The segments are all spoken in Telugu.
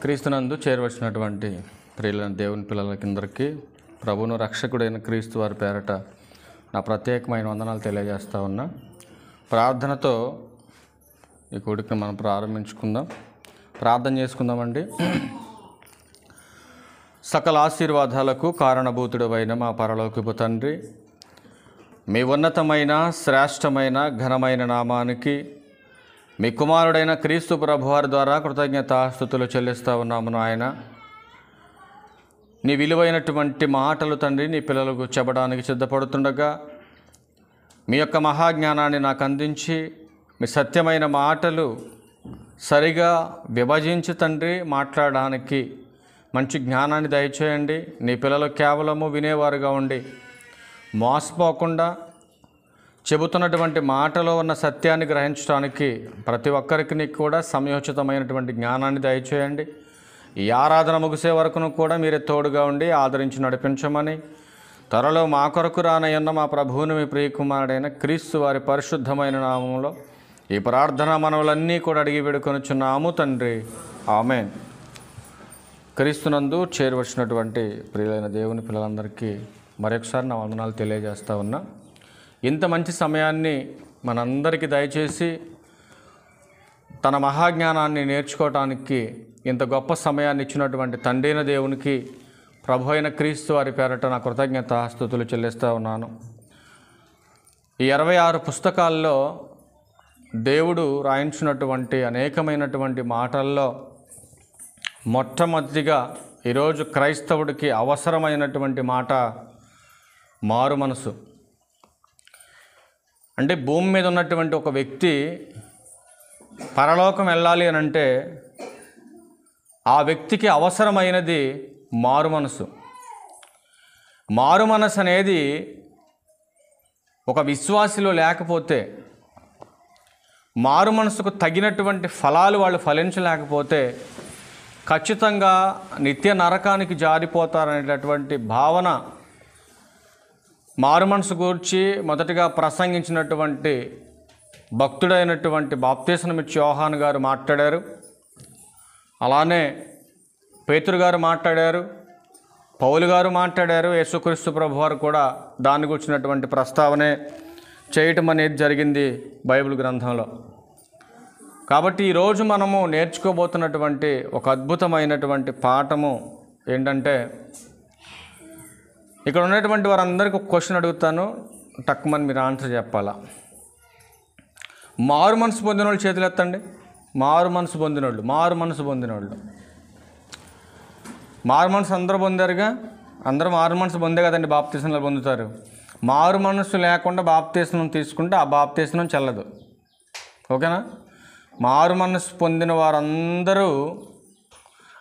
క్రీస్తునందు చేరవచ్చినటువంటి ప్రియులైన దేవుని పిల్లలకందరికీ ప్రభువును రక్షకుడైన క్రీస్తు వారి పేరట నా ప్రత్యేకమైన వందనాలు తెలియజేస్తా ఉన్నా. ప్రార్థనతో ఈ కూడికను మనం ప్రారంభించుకుందాం. ప్రార్థన చేసుకుందామండి. సకల ఆశీర్వాదాలకు కారణభూతుడైన మా పరలోకపు తండ్రి, మీ ఉన్నతమైన శ్రేష్టమైన ఘనమైన నామానికి మీ కుమారుడైన క్రీస్తు ప్రభువారి ద్వారా కృతజ్ఞతాస్తుతులు చెల్లిస్తూ ఉన్నాము. ఆయన నీ విలువైనటువంటి మాటలు తండ్రి నీ పిల్లలకు చెప్పడానికి సిద్ధపడుతుండగా మీ యొక్క మహాజ్ఞానాన్ని నాకు అందించి మీ సత్యమైన మాటలు సరిగా విభజించి తండ్రి మాట్లాడడానికి మంచి జ్ఞానాన్ని దయచేయండి. నీ పిల్లలు కేవలము వినేవారుగా ఉండి మోసపోకుండా చెబుతున్నటువంటి మాటలో ఉన్న సత్యాన్ని గ్రహించడానికి ప్రతి ఒక్కరికి కూడా సమయోచితమైనటువంటి జ్ఞానాన్ని దయచేయండి. ఈ ఆరాధన ముగిసే వరకును కూడా మీరే తోడుగా ఉండి ఆదరించి నడిపించమని త్వరలో మా కొరకు రానయ్యున్న మా ప్రభువుని మీ ప్రియకుమారుడైన క్రీస్తు వారి పరిశుద్ధమైన నామంలో ఈ ప్రార్థన మనవులన్నీ కూడా అడిగి వేడుకొనుచున్నాము తండ్రి, ఆమేన్. క్రీస్తునందు చేరవచ్చినటువంటి ప్రియులైన దేవుని పిల్లలందరికీ మరొకసారి నా వందనాలు తెలియజేస్తా ఉన్నా. ఇంత మంచి సమయాన్ని మనందరికీ దయచేసి తన మహాజ్ఞానాన్ని నేర్చుకోవటానికి ఇంత గొప్ప సమయాన్ని ఇచ్చినటువంటి తండ్రైన దేవునికి ప్రభు అయిన క్రీస్తు వారి పేరట నా కృతజ్ఞతాస్తుతులు చెల్లిస్తూ ఉన్నాను. ఈ 26 పుస్తకాల్లో దేవుడు రాయించినటువంటి అనేకమైనటువంటి మాటల్లో మొట్టమొదటిగా ఈరోజు క్రైస్తవుడికి అవసరమైనటువంటి మాట మారు మనసు. అంటే భూమి మీద ఉన్నటువంటి ఒక వ్యక్తి పరలోకం వెళ్ళాలి అని అంటే ఆ వ్యక్తికి అవసరమైనది మారు మనసు. మారు మనసు అనేది ఒక విశ్వాసిలో లేకపోతే, మారు మనసుకు తగినటువంటి ఫలాలు వాళ్ళు ఫలించలేకపోతే ఖచ్చితంగా నిత్య నరకానికి జారిపోతారనేటటువంటి భావన మారు మనసు గురించి మొదటిగా ప్రసంగించినటువంటి భక్తుడైనటువంటి బాప్తీసనమిచ్చే యోహాను గారు మాట్లాడారు. అలానే పేతురు గారు మాట్లాడారు, పౌలు గారు మాట్లాడారు. యేసుక్రీస్తు ప్రభువారు కూడా దాన్ని గురించినటువంటి ప్రస్తావనే చేయటం అనేది జరిగింది బైబిల్ గ్రంథంలో. కాబట్టి ఈరోజు మనము నేర్చుకోబోతున్నటువంటి ఒక అద్భుతమైనటువంటి పాఠము ఏంటంటే, ఇక్కడ ఉన్నటువంటి వారందరికీ ఒక క్వశ్చన్ అడుగుతాను, టక్కుమని మీరు ఆన్సర్ చెప్పాలా. మారు మనసు పొందిన వాళ్ళు చేతులు ఎత్తండి. మారు మనసు పొందినోళ్ళు, మారు మనసు పొందినోళ్ళు. మారు మనసు అందరూ పొందారుగా, అందరూ మారు మనసు పొందే కదండి బాప్తీసంలో పొందుతారు. మారు మనసు లేకుండా బాప్తీసనం తీసుకుంటే ఆ బాప్తీసనం చెల్లదు. ఓకేనా? మారు మనసు పొందిన వారందరూ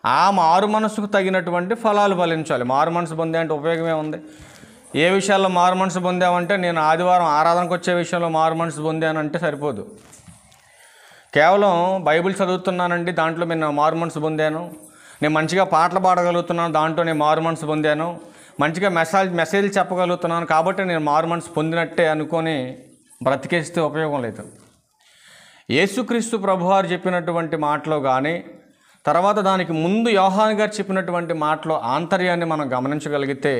ఆ మారు మనసుకు తగినటువంటి ఫలాలు ఫలించాలి. మారు మనసు పొందే అంటే ఉపయోగమే ఉంది. ఏ విషయాల్లో మారు మనసు పొందామంటే, నేను ఆదివారం ఆరాధనకు వచ్చే విషయంలో మారు మనసు పొందానంటే సరిపోదు. కేవలం బైబిల్ చదువుతున్నానండి, దాంట్లో నేను మారు మనసు పొందాను. నేను మంచిగా పాటలు పాడగలుగుతున్నాను, దాంట్లో నేను మారు మనసు పొందాను. మంచిగా మెసేజ్ చెప్పగలుగుతున్నాను కాబట్టి నేను మారు మనసు పొందినట్టే అనుకొని బ్రతికేస్తే ఉపయోగం లేదు. యేసుక్రీస్తు ప్రభువారు చెప్పినటువంటి మాటలో కానీ, తర్వాత దానికి ముందు యోహాను గారు చెప్పినటువంటి మాటలో ఆంతర్యాన్ని మనం గమనించగలిగితే,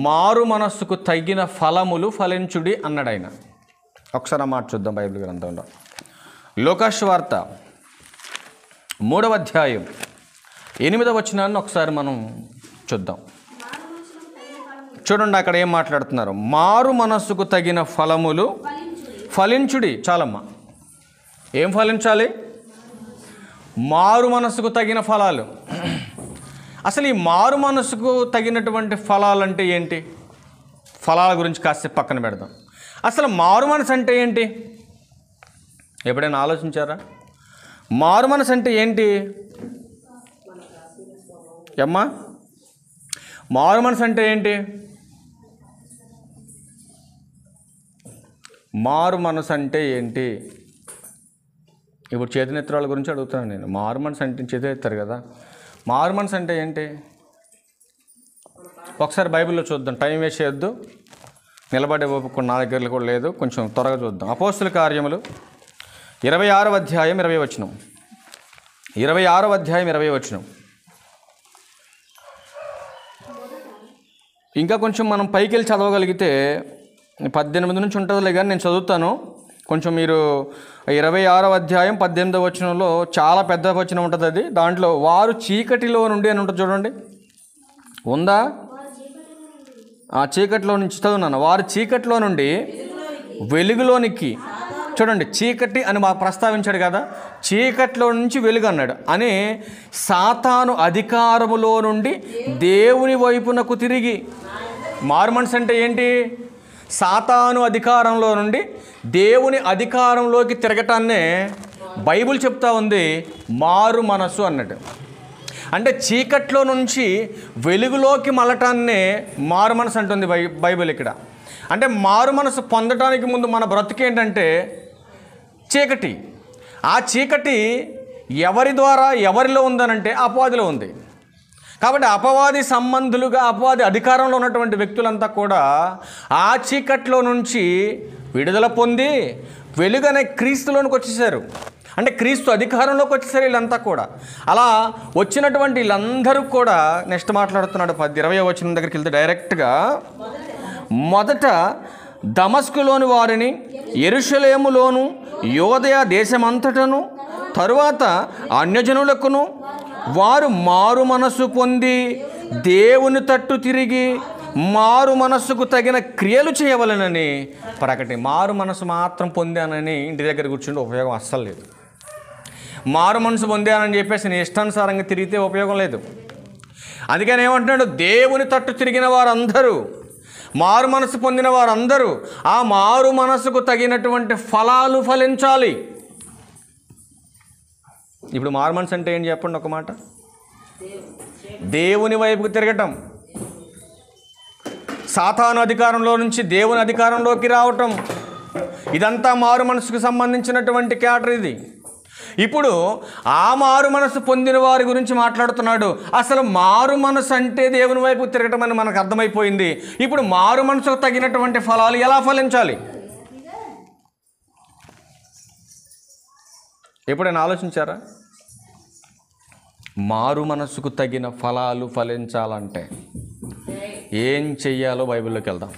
మారు మనస్సుకు తగిన ఫలములు ఫలించుడి అన్నాడు ఆయన. ఒకసారి ఆ మాట చూద్దాం బైబిల్ గ్రంథంలో. లూకాసు వార్త 3వ అధ్యాయం 8వ వచనాన్ని ఒకసారి మనం చూద్దాం. చూడండి అక్కడ ఏం మాట్లాడుతున్నారు. మారు మనస్సుకు తగిన ఫలములు ఫలించుడి. చాలమ్మా, ఏం ఫలించాలి? మారు మనసుకు తగిన ఫలాలు. అసలు ఈ మారు మనసుకు తగినటువంటి ఫలాలు అంటే ఏంటి? ఫలాల గురించి కాసేపు పక్కన పెడదాం. అసలు మారు మనసు అంటే ఏంటి? ఎప్పుడైనా ఆలోచించారా? మారు మనసు అంటే ఏంటి అమ్మా? మారు మనసు అంటే ఏంటి? మారు మనసు అంటే ఏంటి? ఇప్పుడు చేతినెత్తరాల గురించి అడుగుతున్నాను నేను. మారు మనసు అంటే చేతినెత్తారు కదా, మారు మనసు అంటే ఏంటి? ఒకసారి బైబిల్లో చూద్దాం, టైం వేస్ట్ చేయొద్దు. నిలబడే ఓపిక నా దగ్గరలో కూడా లేదు, కొంచెం త్వరగా చూద్దాం. అపోస్తుల కార్యములు 26వ అధ్యాయం 20వ వచనం. 26వ అధ్యాయం 20వ వచనం. ఇంకా కొంచెం మనం పైకి వెళ్ళి చదవగలిగితే 18 నుంచి ఉంటుందిలే, కానీ నేను చదువుతాను. కొంచెం మీరు 26వ అధ్యాయం 18వ వచనంలో చాలా పెద్ద వచనం ఉంటుంది. అది దాంట్లో వారు చీకటిలో నుండి అని ఉంటుంది, చూడండి. ఉందా? ఆ చీకటిలో నుంచి చదువున్నాను. వారు చీకటిలో నుండి వెలుగులోనికి, చూడండి, చీకటి అని మాకు ప్రస్తావించాడు కదా, చీకటిలో నుంచి వెలుగు అన్నాడు అని. సాతాను అధికారములో నుండి దేవుని వైపునకు తిరిగి, మారు మనసు అంటే ఏంటి? సాతాను అధికారంలో నుండి దేవుని అధికారంలోకి తిరగటాన్నే బైబిల్ చెప్తా ఉంది మారు మనసు అన్నట్టు. అంటే చీకట్లో నుంచి వెలుగులోకి మళ్ళటాన్నే మారు మనసు అంటుంది బైబిల్ ఇక్కడ. అంటే మారు మనసు పొందటానికి ముందు మన బ్రతుకేంటంటే చీకటి. ఆ చీకటి ఎవరి ద్వారా ఎవరిలో ఉందనంటే అపవాదిలో ఉంది. కాబట్టి అపవాది సంబంధులుగా, అపవాది అధికారంలో ఉన్నటువంటి వ్యక్తులంతా కూడా ఆ చీకట్లో నుంచి విడుదల పొంది వెలుగనే క్రీస్తులోనికి వచ్చేసారు. అంటే క్రీస్తు అధికారంలోకి వచ్చేసారు వీళ్ళంతా కూడా. అలా వచ్చినటువంటి వీళ్ళందరూ కూడా నెక్స్ట్ మాట్లాడుతున్నాడు 20వ వచనం దగ్గరికి వెళ్తే డైరెక్ట్గా, మొదట దమస్కులోని వారిని, యెరూషలేములోను యోదయ దేశమంతటను, తరువాత అన్యజనులకును వారు మారు మనసు పొంది దేవుని తట్టు తిరిగి మారు మనస్సుకు తగిన క్రియలు చేయవలెనని ప్రకటి. మారు మనసు మాత్రం పొందానని ఇంటి దగ్గర కూర్చుంటే ఉపయోగం అస్సలు లేదు. మారు మనసు పొందానని చెప్పేసి నీ ఇష్టానుసారంగా తిరిగితే ఉపయోగం లేదు. అందుకని ఏమంటున్నాడు? దేవుని తట్టు తిరిగిన వారందరూ, మారు మనసు పొందిన వారందరూ ఆ మారు మనసుకు తగినటువంటి ఫలాలు ఫలించాలి. ఇప్పుడు మారు మనసు అంటే ఏంటి చెప్పండి ఒక మాట? దేవుని వైపుకు తిరగటం, సాతాను అధికారంలో నుంచి దేవుని అధికారంలోకి రావటం, ఇదంతా మారు మనసుకు సంబంధించినటువంటి క్యాటర్ ఇది. ఇప్పుడు ఆ మారు మనసు పొందిన వారి గురించి మాట్లాడుతున్నాడు. అసలు మారు మనసు అంటే దేవుని వైపు తిరగటం అని మనకు అర్థమైపోయింది. ఇప్పుడు మారు మనసుకు తగినటువంటి ఫలాలు ఎలా ఫలించాలి? ఎప్పుడైనా ఆలోచించారా? మారు మనసుకు తగిన ఫలాలు ఫలించాలంటే ఏం చెయ్యాలో బైబిల్లోకి వెళ్దాం.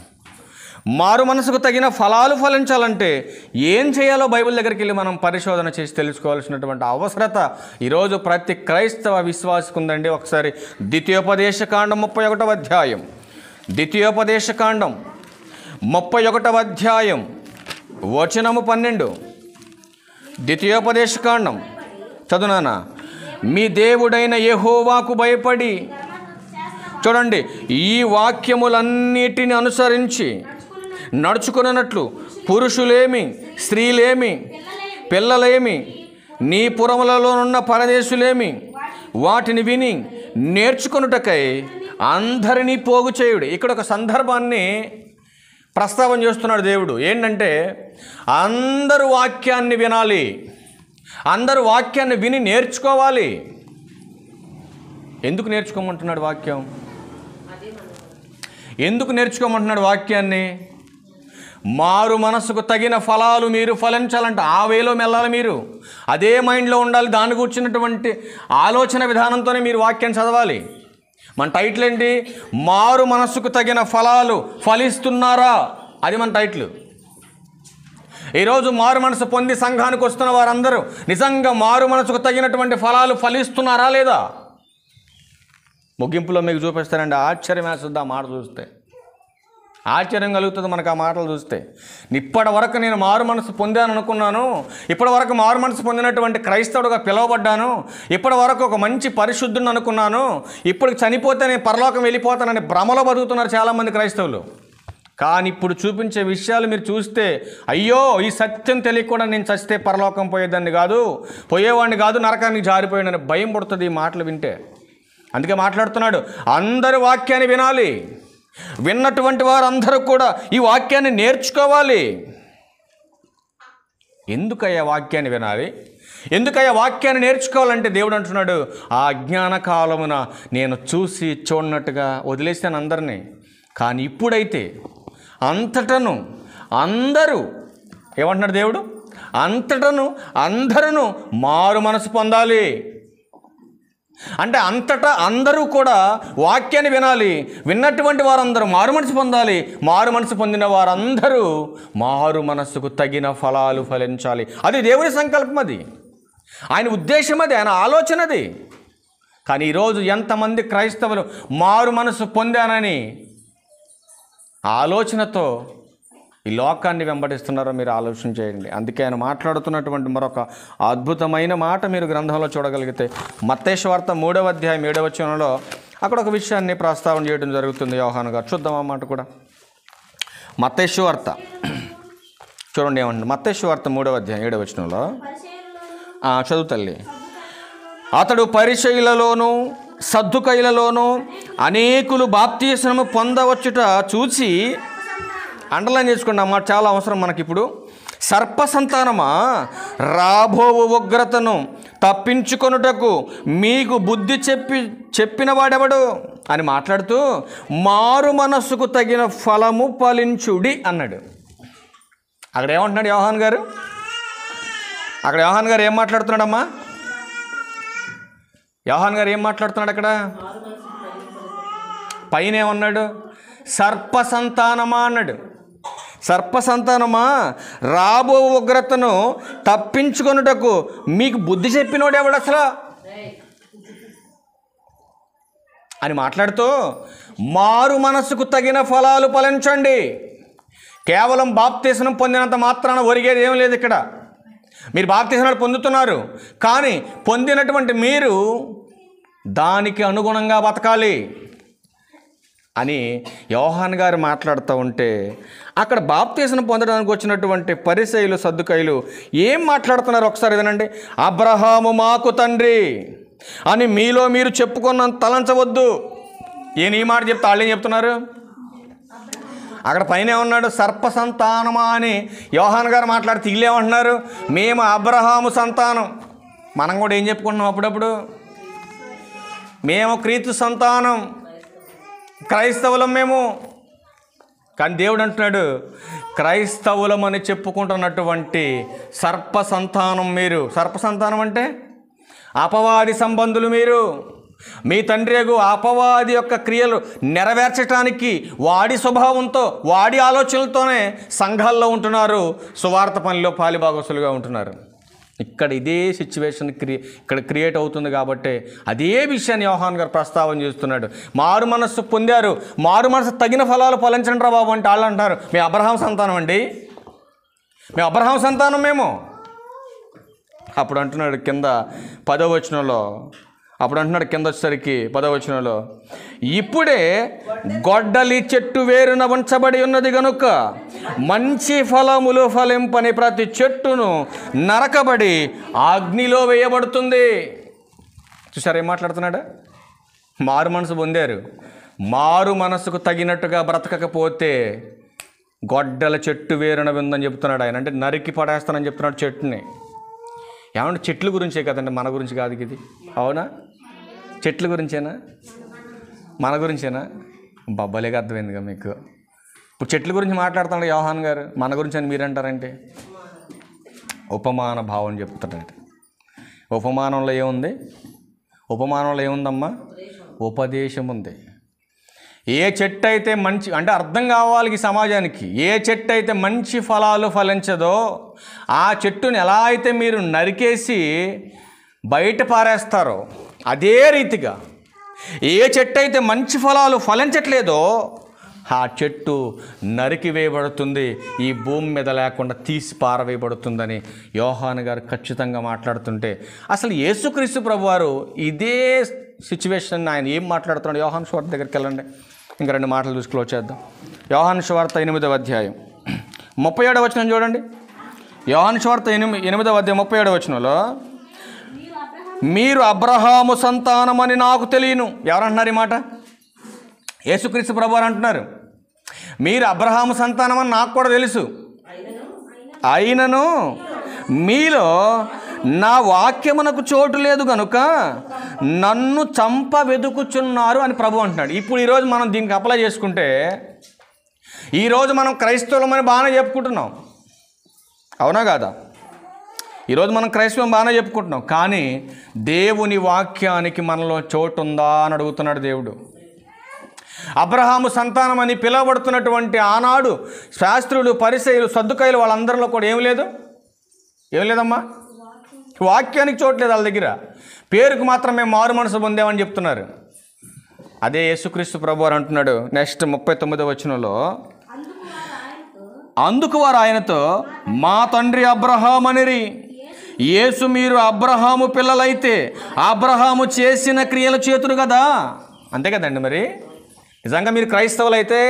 మారు మనసుకు తగిన ఫలాలు ఫలించాలంటే ఏం చేయాలో బైబిల్ దగ్గరికి వెళ్ళి మనం పరిశోధన చేసి తెలుసుకోవాల్సినటువంటి అవసరత ఈరోజు ప్రతి క్రైస్తవ విశ్వాసికి ఉందండి. ఒకసారి ద్వితీయోపదేశకాండం 31వ అధ్యాయం, ద్వితీయోపదేశకాండం 31వ అధ్యాయం వచనము 12. ద్వితీయోపదేశకాండం చదువునానా. మీ దేవుడైన యెహోవాకు భయపడి, చూడండి, ఈ వాక్యములన్నిటిని అనుసరించి నడుచుకున్నట్లు పురుషులేమి, స్త్రీలేమి, పిల్లలేమి, నీ పురములలోనున్న పరదేశులేమి వాటిని విని నేర్చుకొనుటకై అందరినీ పోగు చేయుడు. ఇక్కడ ఒక సందర్భాన్ని ప్రస్తావన చేస్తున్నాడు దేవుడు. ఏంటంటే అందరూ వాక్యాన్ని వినాలి, అందరూ వాక్యాన్ని విని నేర్చుకోవాలి. ఎందుకు నేర్చుకోమంటున్నాడు వాక్యం? ఎందుకు నేర్చుకోమంటున్నాడు వాక్యాన్ని? మారు మనసుకు తగిన ఫలాలు మీరు ఫలించాలంటే ఆ వేలో వెళ్ళాలి. మీరు అదే మైండ్లో ఉండాలి. దాన్ని కూర్చున్నటువంటి ఆలోచన విధానంతోనే మీరు వాక్యాన్ని చదవాలి. మన టైటిల్ ఏంటి? మారు మనసుకు తగిన ఫలాలు ఫలిస్తున్నారా? అది మన టైటిల్. ఈరోజు మారు మనసు పొంది సంఘానికి వస్తున్న వారందరూ నిజంగా మారు మనసుకు తగినటువంటి ఫలాలు ఫలిస్తున్నారా లేదా? ముగింపులో మీకు చూపిస్తానండి. ఆశ్చర్యం వేస్తుంది ఆ మాట చూస్తే. ఆశ్చర్యం కలుగుతుంది మనకు ఆ మాటలు చూస్తే. ఇప్పటి వరకు నేను మారు మనసు పొందాను అనుకున్నాను, ఇప్పటి వరకు మారు మనసు పొందినటువంటి క్రైస్తవుడుగా పిలువబడ్డాను, ఇప్పటి వరకు ఒక మంచి పరిశుద్ధుని అనుకున్నాను, ఇప్పుడు చనిపోతే నేను పరలోకం వెళ్ళిపోతానని భ్రమలో బతుకుతున్నారు చాలామంది క్రైస్తవులు. కానీ ఇప్పుడు చూపించే విషయాలు మీరు చూస్తే, అయ్యో ఈ సత్యం తెలియకుండా నేను చస్తే పరలోకం పోయేవాడిని కాదు, నరకానికి జారిపోయాడని భయం పడుతుంది ఈ మాటలు వింటే. అందుకే మాట్లాడుతున్నాడు, అందరూ వాక్యాన్ని వినాలి, విన్నటువంటి వారందరూ కూడా ఈ వాక్యాన్ని నేర్చుకోవాలి. ఎందుకయ్యా వాక్యాన్ని వినాలి? ఎందుకయ్యా వాక్యాన్ని నేర్చుకోవాలంటే దేవుడు అంటున్నాడు, ఆ అజ్ఞాన కాలమున నేను చూసి చూడనట్టుగా వదిలేసాను అందరినీ, కానీ ఇప్పుడైతే అంతటను అందరూ, ఏమంటున్నాడు దేవుడు? అంతటను అందరూ మారు మనసు పొందాలి. అంటే అంతటా అందరూ కూడా వాక్యాన్ని వినాలి, విన్నటువంటి వారందరూ మారు మనసు పొందాలి, మారు మనసు పొందిన వారందరూ మారు మనస్సుకు తగిన ఫలాలు ఫలించాలి. అది దేవుని సంకల్పం, అది ఆయన ఉద్దేశం, అది ఆయన ఆలోచన అది. కానీ ఈరోజు ఎంతమంది క్రైస్తవులు మారు మనసు పొందానని ఆలోచనతో ఈ లోకాన్ని వెంబడిస్తున్నారో మీరు ఆలోచన చేయండి. అందుకే ఆయన మాట్లాడుతున్నటువంటి మరొక అద్భుతమైన మాట మీరు గ్రంథంలో చూడగలిగితే మత్తయి సువార్త 3వ అధ్యాయం 7వ వచనంలో అక్కడ ఒక విషయాన్ని ప్రస్తావన చేయడం జరుగుతుంది యోహాను గారు. చూద్దాం ఆ మాట కూడా. మత్తయి సువార్త చూడండి ఏమండి. మత్తయి సువార్త 3వ అధ్యాయం 7వ వచనంలో చదువు తల్లి. అతడు పరిసయ్యులలోను సద్దుకయ్యులలోను అనేకులు బాప్తిస్మము పొందవచ్చుట చూసి, అండర్లైన్ చేసుకోండి అన్నమాట, చాలా అవసరం మనకి ఇప్పుడు. సర్ప సంతానమా, రాబోవు ఉగ్రతను తప్పించుకొనుటకు మీకు బుద్ధి చెప్పిన వాడెవడు అని మాట్లాడుతూ మారు మనస్సుకు తగిన ఫలము ఫలించుడి అన్నాడు. అక్కడ ఏమంటున్నాడు యోహాన్ గారు? అక్కడ యోహాన్ గారు ఏం మాట్లాడుతున్నాడమ్మా? యోహాన్ గారు ఏం మాట్లాడుతున్నాడు అక్కడ? పైన ఏమన్నాడు? సర్ప సంతానమా అన్నాడు. సర్ప సంతానమా, రాబో ఉగ్రతను తప్పించుకొనుటకు మీకు బుద్ధి చెప్పినోడు ఎవడు అసలు అని మాట్లాడుతూ మారు మనస్సుకు తగిన ఫలాలు ఫలించండి. కేవలం బాప్తిస్మం పొందినంత మాత్రాన ఒరిగేది ఏం లేదు ఇక్కడ. మీరు బాప్తిస్మం పొందుతున్నారు, కానీ పొందినటువంటి మీరు దానికి అనుగుణంగా బతకాలి అని యోహాన్ గారు మాట్లాడుతూ ఉంటే, అక్కడ బాప్తిస్మం పొందడానికి వచ్చినటువంటి పరిసయ్యులు సద్దుకయ్యులు ఏం మాట్లాడుతున్నారు ఒకసారి వినండి. అబ్రహాము మాకు తండ్రి అని మీలో మీరు చెప్పుకున్నంత తలంచవద్దు. ఈయన ఈ మాట చెప్తే వాళ్ళు ఏం చెప్తున్నారు? అక్కడ పైన ఏమన్నాడు? సర్ప సంతానమా అని యోహాన్ గారు మాట్లాడితే వీళ్ళు ఏమంటున్నారు? మేము అబ్రహాము సంతానం. మనం కూడా ఏం చెప్పుకుంటున్నాం అప్పుడప్పుడు? మేము క్రీస్తు సంతానం, క్రైస్తవులం మేము. కానీ దేవుడు అంటున్నాడు, క్రైస్తవులం అని చెప్పుకుంటున్నటువంటి సర్ప సంతానం మీరు. సర్ప సంతానం అంటే అపవాది సంబంధులు మీరు. మీ తండ్రి అపవాది యొక్క క్రియలు నెరవేర్చడానికి వాడి స్వభావంతో, వాడి ఆలోచనలతోనే సంఘాల్లో ఉంటున్నారు, సువార్త పనిలో పాలిభాగస్తులుగా ఉంటున్నారు. ఇక్కడ ఇదే సిచ్యువేషన్ ఇక్కడ క్రియేట్ అవుతుంది. కాబట్టి అదే విషయాన్ని యోహాన్ గారు ప్రస్తావన చేస్తున్నాడు. మారు మనస్సు పొందారు, మారు మనస్సు తగిన ఫలాలు ఫలించండి రా బాబు అంటే వాళ్ళు అంటారు మేము అబ్రహాం సంతానం అండి, మేము అబ్రహాం సంతానం మేము. అప్పుడు అంటున్నాడు కింద 10వ వచనంలో, అప్పుడు అంటున్నాడు కింద వచ్చేసరికి 10వ వచనంలో, ఇప్పుడే గొడ్డలి చెట్టు వేరున ఉంచబడి ఉన్నది గనుక మంచి ఫలములు ఫలింపని ప్రతి చెట్టును నరకబడి అగ్నిలో వేయబడుతుంది. చూసారు ఏం మాట్లాడుతున్నాడు? మారు మనసు పొందారు, మారు మనసుకు తగినట్టుగా బ్రతకకపోతే గొడ్డల చెట్టు వేరున ఉందని చెప్తున్నాడు ఆయన. అంటే నరికి పడేస్తానని చెప్తున్నాడు చెట్టుని. ఏమంటే చెట్ల గురించే కదండి, మన గురించి కాదు ఇది. అవునా? చెట్ల గురించేనా, మన గురించేనా? బబ్బలేగా అర్థమైందిగా మీకు. ఇప్పుడు చెట్ల గురించి మాట్లాడుతున్నాడు యోహాన్ గారు, మన గురించి అని మీరంటారంటే ఉపమాన భావం చెప్తున్నాడు. ఉపమానంలో ఏముంది? ఉపమానంలో ఏముందమ్మా? ఉపదేశం ఉంది. ఏ చెట్టు అయితే మంచి, అంటే అర్థం కావాలి ఈ సమాజానికి, ఏ చెట్టు అయితే మంచి ఫలాలు ఫలించదో ఆ చెట్టుని ఎలా అయితే మీరు నరికేసి బయట పారేస్తారో అదే రీతిగా ఏ చెట్టు అయితే మంచి ఫలాలు ఫలించట్లేదో ఆ చెట్టు నరికి వేయబడుతుంది, ఈ భూమి మీద లేకుండా తీసి పారవేయబడుతుందని యోహాను గారు ఖచ్చితంగా మాట్లాడుతుంటే, అసలు యేసుక్రీస్తు ప్రభువారు ఇదే సిచ్యువేషన్ ఆయన ఏం మాట్లాడుతున్నాడు? యోహాను సువార్త దగ్గరికి వెళ్ళండి, ఇంకా 2 మాటలు చూసి క్లోజ్ చేద్దాం. యోహాను సువార్త 8వ అధ్యాయం 37వ వచనం చూడండి. యోహాను సువార్త 8వ అధ్యాయం 37వ వచనంలో, మీరు అబ్రహాము సంతానమని నాకు తెలియను. ఎవరంటున్నారు ఈ మాట? యేసుక్రీస్తు ప్రభువారు అంటున్నారు, మీరు అబ్రహాము సంతానమని నాకు కూడా తెలుసు, అయినను మీలో నా వాక్యమునకు చోటు లేదు కనుక నన్ను చంప వెతుకుచున్నారు అని ప్రభు అంటున్నాడు. ఇప్పుడు ఈరోజు మనం దీనికి అప్లై చేసుకుంటే, ఈరోజు మనం క్రైస్తవులమని బాగానే చెప్పుకుంటున్నాం, అవునా కాదా? ఈరోజు మనం క్రైస్తవం బాగానే చెప్పుకుంటున్నాం, కానీ దేవుని వాక్యానికి మనలో చోటు ఉందా అని అడుగుతున్నాడు దేవుడు. అబ్రహాము సంతానం అని పిలువబడుతున్నటువంటి ఆనాడు శాస్త్రులు, పరిసయ్యులు, సద్దుకాయలు వాళ్ళందరిలో కూడా ఏం లేదమ్మా, వాక్యానికి చోట్లేదు వాళ్ళ దగ్గర. పేరుకు మాత్రం మేము మారు మనసు పొందామని చెప్తున్నారు. అదే యేసుక్రీస్తు ప్రభువారు అంటున్నాడు నెక్స్ట్ 39వ వచనంలో, అందుకు వారు ఆయనతో మా తండ్రి అబ్రహాము అనిరి. యేసు మీరు అబ్రహాము పిల్లలైతే అబ్రహాము చేసిన క్రియల చేతులు కదా. అంతే కదండి. మరి నిజంగా మీరు క్రైస్తవులు అయితే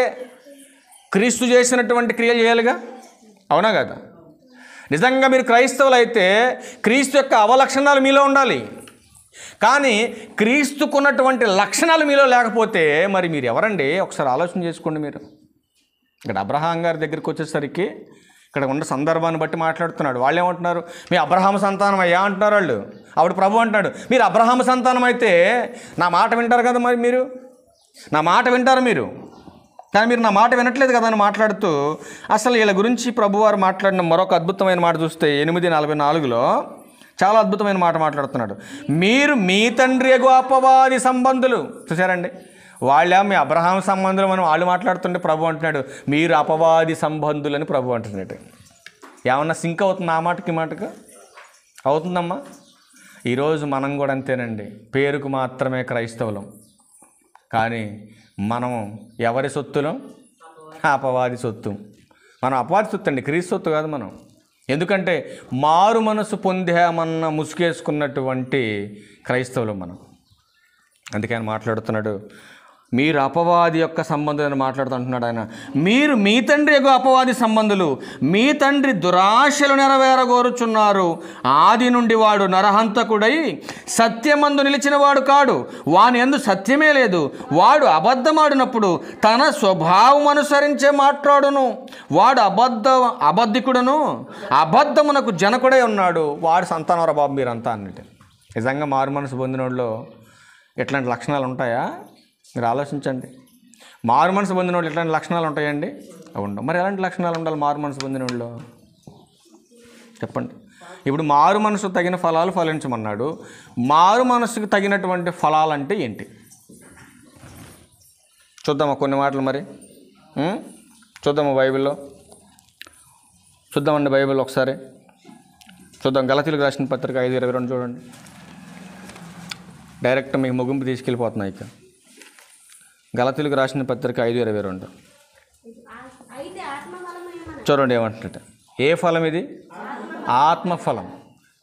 క్రీస్తు చేసినటువంటి క్రియలు చేయాలిగా, అవునా కదా? నిజంగా మీరు క్రైస్తవులు అయితే క్రీస్తు యొక్క అవలక్షణాలు మీలో ఉండాలి. కానీ క్రీస్తుకున్నటువంటి లక్షణాలు మీలో లేకపోతే మరి మీరు ఎవరండి? ఒకసారి ఆలోచన చేసుకోండి. మీరు ఇక్కడ అబ్రహాం గారి దగ్గరికి వచ్చేసరికి ఇక్కడ ఉన్న సందర్భాన్ని బట్టి మాట్లాడుతున్నాడు. వాళ్ళు ఏమంటున్నారు? మీ అబ్రహాము సంతానం అయ్యా అంటున్నారు వాళ్ళు. అప్పుడు ప్రభు అంటున్నాడు, మీరు అబ్రహాము సంతానం అయితే నా మాట వింటారు కదా. మరి మీరు నా మాట వింటారు మీరు, కానీ మీరు నా మాట వినట్లేదు కదా అని మాట్లాడుతూ అసలు వీళ్ళ గురించి ప్రభువారు మాట్లాడిన మరొక అద్భుతమైన మాట చూస్తే 8:44లో చాలా అద్భుతమైన మాట మాట్లాడుతున్నాడు. మీరు మీ తండ్రి అపవాది సంబంధులు. చూసారండి, వాళ్ళే మీ అబ్రహాం సంబంధులు మనం వాళ్ళు మాట్లాడుతుంటే ప్రభు అంటున్నాడు మీరు అపవాది సంబంధులని ప్రభు అంటున్నాడు. ఏమన్నా సింక్ అవుతుంది ఆ మాటకి మాటకు? అవుతుందమ్మా. ఈరోజు మనం కూడా అంతేనండి. పేరుకు మాత్రమే క్రైస్తవులం, కానీ మనం ఎవరి సొత్తులం? అపవాది సొత్తు. మనం అపవాది సొత్తు అండి, క్రీస్తు సొత్తు కాదు మనం. ఎందుకంటే మారు మనసు పొందామన్న ముసుగేసుకున్నటువంటి క్రైస్తవులు మనం. అందుకే ఆయన మాట్లాడుతున్నాడు మీరు అపవాది యొక్క సంబంధులను మాట్లాడుతుంటున్నాడు ఆయన. మీరు మీ తండ్రి యొక్క అపవాది సంబంధులు, మీ తండ్రి దురాశలు నెరవేరగోరుచున్నారు. ఆది నుండి వాడు నరహంతకుడై సత్యమందు నిలిచినవాడు కాడు, వాని యందు సత్యమే లేదు. వాడు అబద్ధమాడినప్పుడు తన స్వభావం అనుసరించే మాట్లాడును. వాడు అబద్ధికుడును అబద్ధమునకు జనకుడై ఉన్నాడు. వాడు సంతానవరా బాబు మీరంతా అన్నట్టు. నిజంగా మారు మనసు పొందినోళ్ళు ఎట్లాంటి లక్షణాలు ఉంటాయా? మీరు ఆలోచించండి. మారు మనసు పొందిన వాళ్ళు ఎట్లాంటి లక్షణాలు ఉంటాయండి? ఉండవు. మరి ఎలాంటి లక్షణాలు ఉండాలి మారు మనసు పొందిన వాళ్ళు? చెప్పండి. ఇప్పుడు మారు మనసు తగిన ఫలాలు ఫలించమన్నాడు. మారు మనసుకు తగినటువంటి ఫలాలు అంటే ఏంటి చూద్దామా కొన్ని మాటలు. మరి చూద్దామా బైబిల్లో, చూద్దామండి బైబిల్ ఒకసారి చూద్దాం. గలతీయులకు రాసిన పత్రిక 5:22 చూడండి. డైరెక్ట్ మీకు ముగింపు తీసుకెళ్ళిపోతున్నాయి. ఇక గలతీయులకు రాసిన పత్రిక 5:22 చూడండి ఏమంటున్నట్టు. ఏ ఫలం ఇది? ఆత్మఫలం.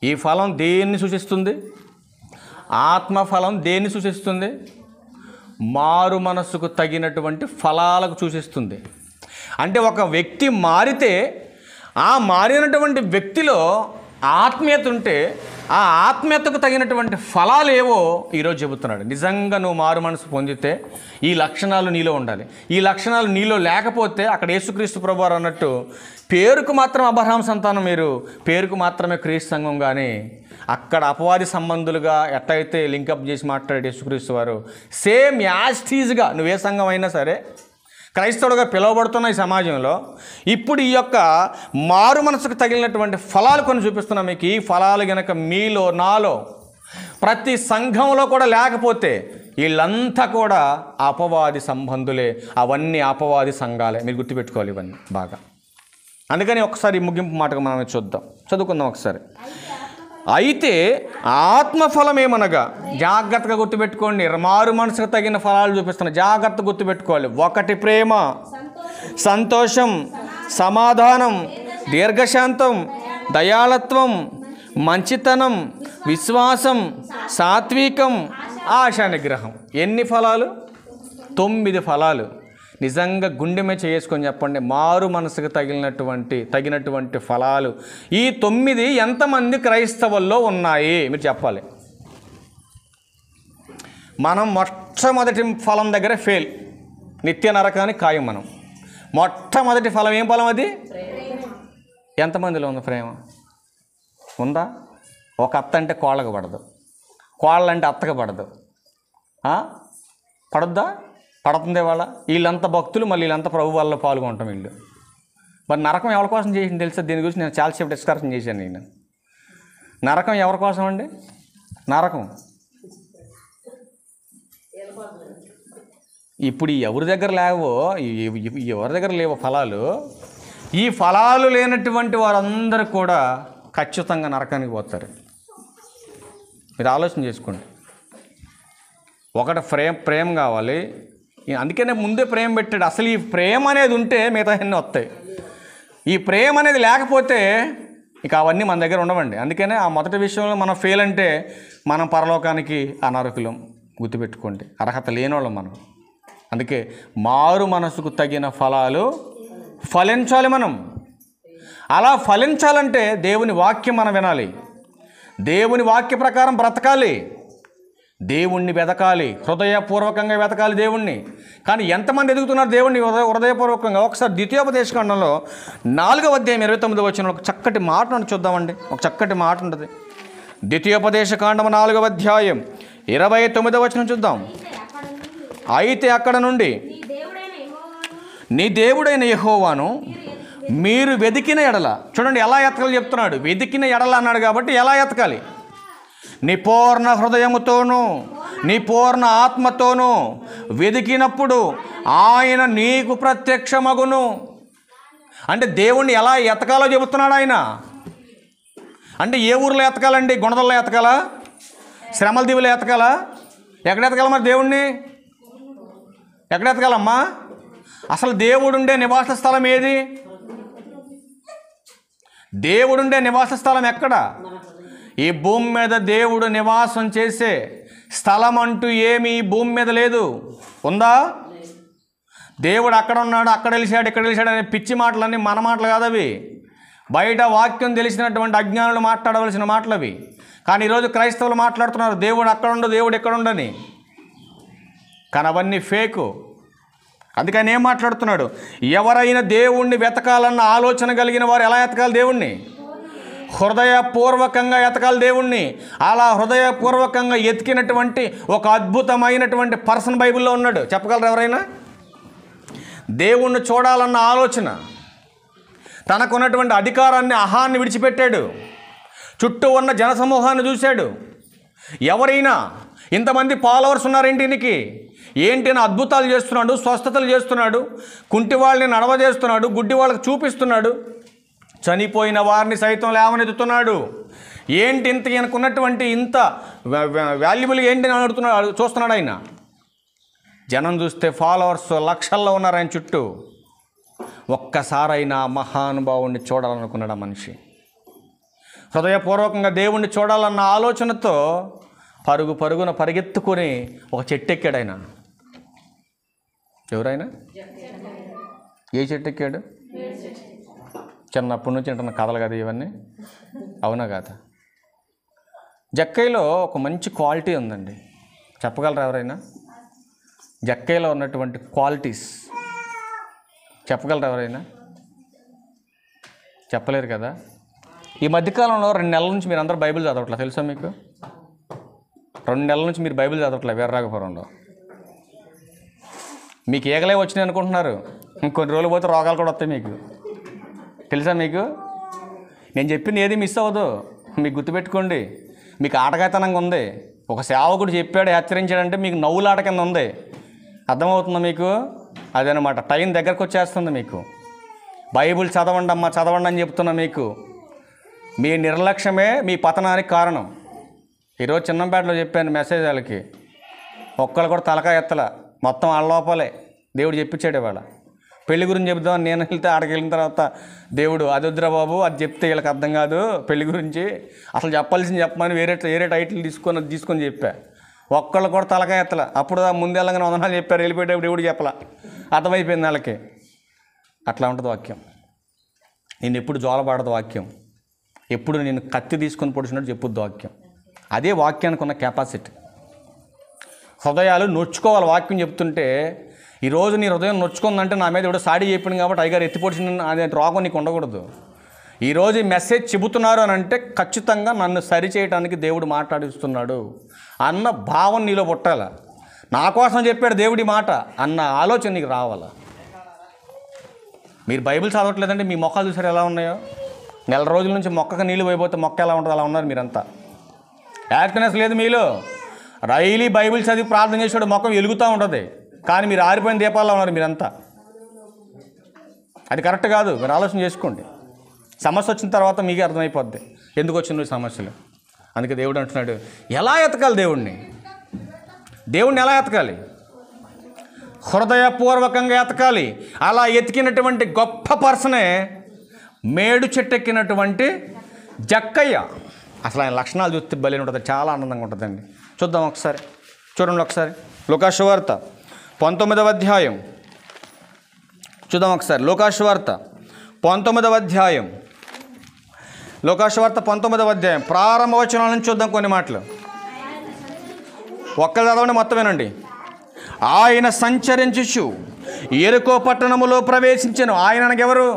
ఈ ఫలం దేన్ని సూచిస్తుంది? ఆత్మఫలం దేన్ని సూచిస్తుంది? మారు మనస్సుకు తగినటువంటి ఫలాలకు సూచిస్తుంది. అంటే ఒక వ్యక్తి మారితే ఆ మారినటువంటి వ్యక్తిలో ఆత్మీయత ఉంటే ఆ ఆత్మీయతకు తగినటువంటి ఫలాలు ఏవో ఈరోజు చెబుతున్నాడు. నిజంగా నువ్వు మారు మనసు పొందితే ఈ లక్షణాలు నీలో ఉండాలి. ఈ లక్షణాలు నీలో లేకపోతే అక్కడ యేసుక్రీస్తు ప్రభువారు అన్నట్టు పేరుకు మాత్రం అబ్రహాం సంతానం, మీరు పేరుకు మాత్రమే క్రీస్తు సంఘం, కానీ అక్కడ అపవాది సంబంధులుగా ఎట్టయితే లింకప్ చేసి మాట్లాడే యేసుక్రీస్తు వారు సేమ్ యాస్టీజ్గా నువ్వే సంఘం అయినా సరే క్రైస్తవుడుగా పిలువబడుతున్న ఈ సమాజంలో ఇప్పుడు ఈ యొక్క మారు మనసుకు తగిలినటువంటి ఫలాలు కొన్ని చూపిస్తున్నాం మీకు. ఈ ఫలాలు గనక మీలో నాలో ప్రతి సంఘంలో కూడా లేకపోతే వీళ్ళంతా కూడా అపవాది సంబంధులే. అవన్నీ అపవాది సంఘాలే. మీరు గుర్తుపెట్టుకోవాలి ఇవన్నీ బాగా. అందుకని ఒకసారి ముగింపు మాటకు మనం చూద్దాం, చదువుకుందాం ఒకసారి. అయితే ఆత్మఫలం ఏమనగా, జాగ్రత్తగా గుర్తుపెట్టుకోండి, మారు మనసుకు తగిన ఫలాలు చూపిస్తున్నా, జాగ్రత్తగా గుర్తుపెట్టుకోవాలి. 1 ప్రేమ, సంతోషం, సమాధానం, దీర్ఘశాంతం, దయాళత్వం, మంచితనం, విశ్వాసం, సాత్వికం, ఆశా నిగ్రహం. ఎన్ని ఫలాలు? 9 ఫలాలు. నిజంగా గుండెమే చేసుకొని చెప్పండి, మారు మనసుకు తగినటువంటి ఫలాలు ఈ 9 ఎంతమంది క్రైస్తవుల్లో ఉన్నాయి మీరు చెప్పాలి. మనం మొట్టమొదటి ఫలం దగ్గర ఫెయిల్, నిత్య నరకానికి ఖాయం. మనం మొట్టమొదటి ఫలం ఏం ఫలం? అది ఎంతమందిలో ఉంది? ప్రేమ ఉందా? ఒక అత్త అంటే కోళ్ళకు పడదు, కోళ్ళంటే అత్తకు పడదు. పడద్దా? పడుతుంది. వాళ్ళ వీళ్ళంతా భక్తులు, మళ్ళీ వీళ్ళంతా ప్రభు వాళ్ళలో పాల్గొంటాం వీళ్ళు. మరి నరకం ఎవరి కోసం చేసింది తెలుసా? దీని గురించి నేను చాలాసేపు డిస్కషన్ చేశాను. నేను నరకం ఎవరి కోసం అండి? నరకం ఇప్పుడు ఎవరి దగ్గర లేవో, ఎవరి దగ్గర లేవో ఫలాలు, ఈ ఫలాలు లేనటువంటి వారందరూ కూడా ఖచ్చితంగా నరకానికి పోతారు. మీరు ఆలోచన చేసుకోండి. ఒకటి ప్రేమ కావాలి, అందుకనే ముందే ప్రేమ పెట్టాడు. అసలు ఈ ప్రేమ అనేది ఉంటే మిగతా అన్నీ వస్తాయి. ఈ ప్రేమ అనేది లేకపోతే ఇక అవన్నీ మన దగ్గర ఉండవండి. అందుకనే ఆ మొదటి విషయంలో మనం ఫెయిల్ అంటే మనం పరలోకానికి అనర్హులం. గుర్తుపెట్టుకోండి, అర్హత లేనివాళ్ళం మనం. అందుకే మారు మనసుకు తగిన ఫలాలు ఫలించాలి. మనం అలా ఫలించాలంటే దేవుని వాక్యం మనం వినాలి, దేవుని వాక్య ప్రకారం బ్రతకాలి, దేవుణ్ణి వెతకాలి, హృదయపూర్వకంగా వెతకాలి దేవుణ్ణి. కానీ ఎంతమంది ఎదుగుతున్నారు దేవుణ్ణి హృదయపూర్వకంగా? ఒకసారి ద్వితీయోపదేశకాండంలో 4వ అధ్యాయం 29వ వచనంలో ఒక చక్కటి మాట చూద్దామండి. ఒక చక్కటి మాట ఉంటుంది. ద్వితీయోపదేశకాండం 4వ అధ్యాయం 29వ వచనం చూద్దాం. అయితే అక్కడ నుండి నీ దేవుడైన యెహోవాను మీరు వెతికిన ఎడల, చూడండి ఎలా ఎతకాలి చెప్తున్నాడు. వెతికిన ఎడల అన్నాడు కాబట్టి ఎలా ఎతకాలి? నీ పూర్ణ హృదయముతోనూ నీ పూర్ణ ఆత్మతోనూ వెతికినప్పుడు ఆయన నీకు ప్రత్యక్షమగును. అంటే దేవుణ్ణి ఎలా ఎతకాలో చెబుతున్నాడు ఆయన. అంటే ఏ ఊర్లో ఎతకాలండి? గుణదల్లో ఎతకాలా? శ్రమల దీవులో ఎతకాలా? ఎక్కడ ఎతకాలి మరి దేవుణ్ణి? ఎక్కడ ఎతకాలమ్మా? అసలు దేవుడుండే నివాస స్థలం ఏది? దేవుడుండే నివాస స్థలం ఎక్కడ? ఈ భూమి మీద దేవుడు నివాసం చేసే స్థలం అంటూ ఏమీ ఈ భూమి మీద లేదు. ఉందా? దేవుడు అక్కడ ఉన్నాడు, అక్కడ వెలిసాడు, ఇక్కడ వెలిసాడు అనే పిచ్చి మాటలన్నీ మన మాటలు కాదు అవి. బయట వాక్యం తెలిసినటువంటి అజ్ఞానులు మాట్లాడవలసిన మాటలు అవి. కానీ ఈరోజు క్రైస్తవులు మాట్లాడుతున్నారు దేవుడు అక్కడ ఉండు, దేవుడు ఎక్కడ ఉండని. కానీ అవన్నీ ఫేకు. అందుకని ఏం మాట్లాడుతున్నాడు? ఎవరైనా దేవుణ్ణి వెతకాలన్న ఆలోచన కలిగిన వారు ఎలా ఎతకాలి దేవుణ్ణి? హృదయపూర్వకంగా ఎతకాలి దేవుణ్ణి. అలా హృదయపూర్వకంగా ఎతికినటువంటి ఒక అద్భుతమైనటువంటి పర్సన్ బైబిల్లో ఉన్నాడు. చెప్పగలరు ఎవరైనా? దేవుణ్ణి చూడాలన్న ఆలోచన, తనకున్నటువంటి అధికారాన్ని, అహాన్ని విడిచిపెట్టాడు. చుట్టూ ఉన్న జనసమూహాన్ని చూశాడు. ఎవరైనా ఇంతమంది ఫాలోవర్స్ ఉన్నారేంటి ఈయనకి? ఏంటి అని అద్భుతాలు చేస్తున్నాడు, స్వస్థతలు చేస్తున్నాడు, కుంటి వాళ్ళని నడవజేస్తున్నాడు, గుడ్డి వాళ్ళకి చూపిస్తున్నాడు, చనిపోయిన వారిని సైతం లేవనెత్తుతున్నాడు. ఏంటి ఇంత ఈయనకున్నటువంటి ఇంత వాల్యుబుల్ ఏంటి అని అడుగుతున్నాడు, చూస్తున్నాడు ఆయన. జనం చూస్తే ఫాలోవర్స్ లక్షల్లో ఉన్నారు ఆయన చుట్టూ. ఒక్కసారైనా మహానుభావుణ్ణి చూడాలనుకున్నాడు ఆ మనిషి. హృదయపూర్వకంగా దేవుణ్ణి చూడాలన్న ఆలోచనతో పరుగున పరిగెత్తుకొని ఒక చెట్టు ఎక్కాడు ఆయన. ఎవరైనా? ఏ చెట్టు ఎక్కాడు? చిన్నప్పటి నుంచి వింటున్న కథలు కదా ఇవన్నీ, అవునా కాదా? జక్కైలో ఒక మంచి క్వాలిటీ ఉందండి. చెప్పగలరా ఎవరైనా? జక్కైలో ఉన్నటువంటి క్వాలిటీస్ చెప్పగలరా ఎవరైనా? చెప్పలేరు కదా. ఈ మధ్యకాలంలో 2 నెలల నుంచి మీరు అందరూ బైబిల్ చదవట్లేదు, తెలుసా మీకు? 2 నెలల నుంచి మీరు బైబిల్ చదవట్లేదు వీరరాఘపురంలో. మీకు ఈగలే వచ్చినాయి అనుకుంటున్నారు, ఇంకొన్ని రోజులు పోతే రోగాలు కూడా వస్తాయి మీకు. తెలుసా మీకు? నేను చెప్పింది ఏది మిస్ అవ్వదు, మీకు గుర్తుపెట్టుకోండి. మీకు ఆటగాతనంగా ఉంది. ఒక సేవకుడు చెప్పాడు, హెచ్చరించాడంటే మీకు నవ్వులాట కింద ఉంది. అర్థమవుతుందా మీకు? అదనమాట. టైం దగ్గరకు వచ్చేస్తుంది మీకు. బైబిల్ చదవండి అమ్మా, చదవండి అని చెప్తున్నా మీకు. మీ నిర్లక్ష్యమే మీ పతనానికి కారణం. ఈరోజు చిన్నంపేటలో చెప్పాను మెసేజ్ వాళ్ళకి, ఒక్కళ్ళు కూడా తలకాయ ఎత్తల, మొత్తం వాళ్ళ లోపలే. దేవుడు చెప్పించాడు ఇవాళ. పెళ్లి గురించి చెప్దామని నేను వెళ్తే ఆడికి వెళ్ళిన తర్వాత దేవుడు అది వద్దురా బాబు, అది చెప్తే వీళ్ళకి అర్థం కాదు, పెళ్లి గురించి అసలు చెప్పాల్సింది చెప్పమని వేరే టైటిల్ తీసుకొని చెప్పా. ఒక్కళ్ళు కూడా తలకాయ ఎత్తల. అప్పుడు ముందెళ్ళగానే వందనాలు చెప్పారు, వెళ్ళిపోయేటప్పుడు దేవుడు చెప్పలా. అర్థమైపోయింది వాళ్ళకి. అట్లా ఉంటుంది వాక్యం. నేను ఎప్పుడు జోలపాడదు వాక్యం, ఎప్పుడు నేను కత్తి తీసుకొని పొడిచినట్టు చెప్పుద్దు వాక్యం. అదే వాక్యానికి ఉన్న కెపాసిటీ. హృదయాలు నొచ్చుకోవాలి. వాక్యం చెప్తుంటే ఈరోజు నీ హృదయం నొచ్చుకుందంటే నా మీద ఎవడో సాడి చెప్పింది కాబట్టి అయ్యగారు ఎత్తిపొడిచిన అనే రోగం నీకు ఉండకూడదు. ఈరోజు ఈ మెసేజ్ చెబుతున్నారు అని అంటే ఖచ్చితంగా నన్ను సరిచేయడానికి దేవుడు మాట్లాడిస్తున్నాడు అన్న భావం నీలో పుట్టాల. నా కోసం చెప్పాడు దేవుడి మాట అన్న ఆలోచన నీకు రావాలా. మీరు బైబిల్ చదవట్లేదంటే మీ మొఖాలు చూసారు ఎలా ఉన్నాయో? నెల రోజుల నుంచి మొక్కకు నీళ్ళు పోయిపోతే మొక్క ఎలా ఉంటుంది అలా ఉన్నారు మీరంతా. యాక్టివ్నెస్ లేదు మీలో. రైలీ బైబిల్ చదివి ప్రార్థన చేసేవాడు మొక్క వెలుగుతూ ఉంటుంది, కానీ మీరు ఆరిపోయిన దీపాల్లో ఉన్నారు మీరంతా. అది కరెక్ట్ కాదు. మీరు ఆలోచన చేసుకోండి. సమస్య వచ్చిన తర్వాత మీకే అర్థమైపోద్ది ఎందుకు వచ్చిన సమస్యలు. అందుకే దేవుడు అంటున్నాడు, ఎలా ఎతకాలి దేవుణ్ణి ఎలా ఎతకాలి? హృదయపూర్వకంగా ఎతకాలి. అలా ఎతికినటువంటి గొప్ప పర్సనే మేడు చెట్టెక్కినటువంటి జక్కయ్య. అసలు ఆయన లక్షణాలు చూస్తే బలి ఉంటుంది, చాలా ఆనందంగా ఉంటుందండి. చూద్దాం ఒకసారి, చూడండి ఒకసారి. లూకా సువార్త 19వ అధ్యాయం చూద్దాం ఒకసారి. లూకా సువార్త 19వ అధ్యాయం, లూకా సువార్త 19వ అధ్యాయం ప్రారంభ వచనాల నుంచి చూద్దాం కొన్ని మాటలు. ఒక్కరు చదవండి, మొత్తం వినండి. ఆయన సంచరించుచు యెరికో పట్టణములో ప్రవేశించెను. ఆయన అనగెవరు?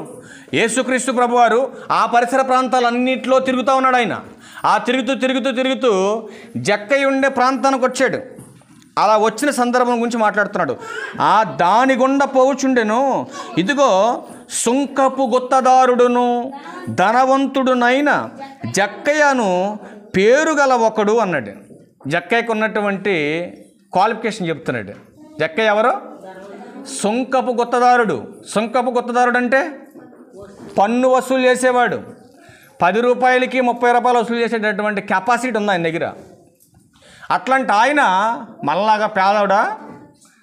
యేసుక్రీస్తు ప్రభువారు. ఆ పరిసర ప్రాంతాలన్నింటిలో తిరుగుతూ ఉన్నాడు ఆయన. ఆ తిరుగుతూ జక్కయ్య ఉండే ప్రాంతానికి వచ్చాడు. అలా వచ్చిన సందర్భం గురించి మాట్లాడుతున్నాడు. ఆ దాని గుండా పోవుచుండెను, ఇదిగో సుంకపు గుత్తదారుడును ధనవంతుడునైన జక్కయ్యను పేరు గల ఒకడు అన్నాడు. జక్కయ్యకు ఉన్నటువంటి క్వాలిఫికేషన్ చెప్తున్నాడు. జక్కయ్య ఎవరు? సుంకపు గుత్తదారుడు. సుంకపు గుత్తదారుడు అంటే పన్ను వసూలు చేసేవాడు. 10 రూపాయలకి 30 రూపాయలు వసూలు చేసేటటువంటి కెపాసిటీ ఉంది ఆయన దగ్గర. అట్లాంటి ఆయన మనలాగా పేదవుడా,